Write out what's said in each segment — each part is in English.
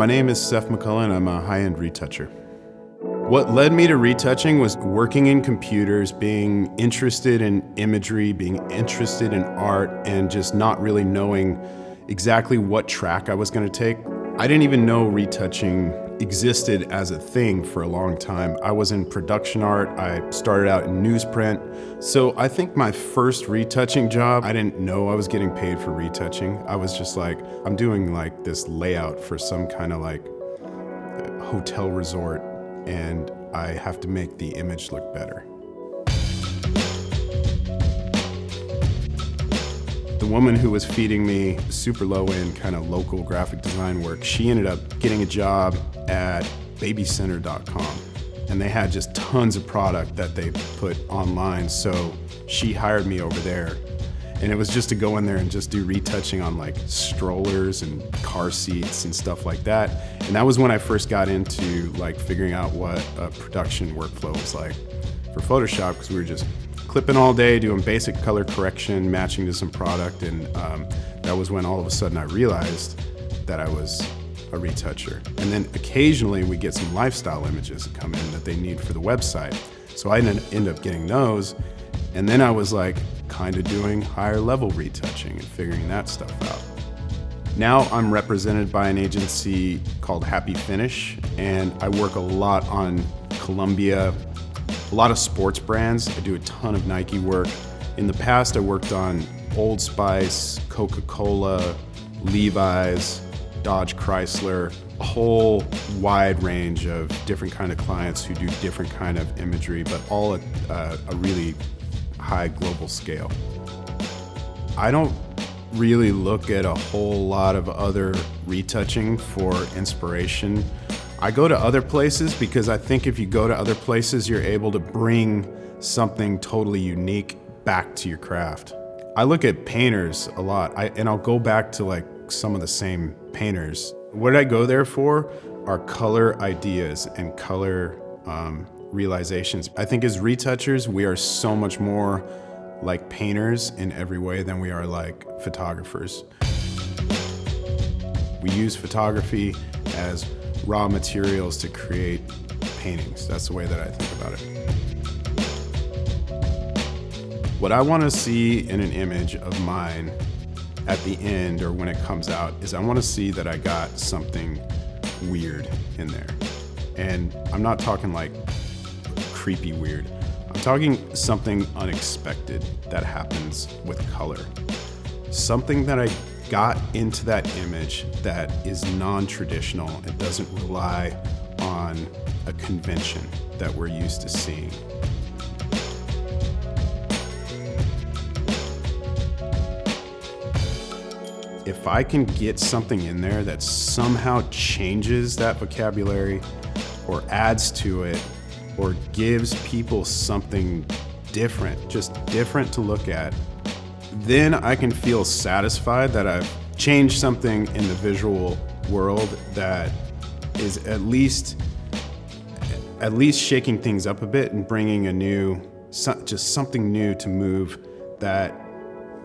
My name is Seth McCullough and I'm a high-end retoucher. What led me to retouching was working in computers, being interested in imagery, being interested in art, and just not really knowing exactly what track I was going to take. I didn't even know retouching existed as a thing for a long time. I was in production art. I started out in newsprint. So I think my first retouching job, I didn't know I was getting paid for retouching. I was just like, I'm doing like this layout for some kind of like hotel resort, and I have to make the image look better. The woman who was feeding me super low-end kind of local graphic design work, she ended up getting a job at babycenter.com, and they had just tons of product that they put online, so she hired me over there. And it was just to go in there and just do retouching on like strollers and car seats and stuff like that. And that was when I first got into like figuring out what a production workflow was like for Photoshop, because we were just clipping all day, doing basic color correction, matching to some product. And that was when all of a sudden I realized that I was a retoucher. And then occasionally we get some lifestyle images that come in that they need for the website. So I end up getting those. And then I was like kind of doing higher level retouching and figuring that stuff out. Now I'm represented by an agency called Happy Finish, and I work a lot on Columbia, a lot of sports brands. I do a ton of Nike work. In the past, I worked on Old Spice, Coca-Cola, Levi's, Dodge Chrysler, a whole wide range of different kind of clients who do different kind of imagery, but all at a really high global scale. I don't really look at a whole lot of other retouching for inspiration. I go to other places because I think if you go to other places, you're able to bring something totally unique back to your craft. I look at painters a lot, and I'll go back to like some of the same painters. What I go there for are color ideas and color realizations. I think as retouchers, we are so much more like painters in every way than we are like photographers. We use photography as raw materials to create paintings. That's the way that I think about it. What I want to see in an image of mine at the end or when it comes out is I want to see that I got something weird in there. And I'm not talking like creepy weird. I'm talking something unexpected that happens with color. Something that I got into that image that is non-traditional and doesn't rely on a convention that we're used to seeing. If I can get something in there that somehow changes that vocabulary or adds to it or gives people something different, just different to look at, then I can feel satisfied that I've changed something in the visual world that is at least shaking things up a bit and bringing just something new to move that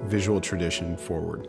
visual tradition forward.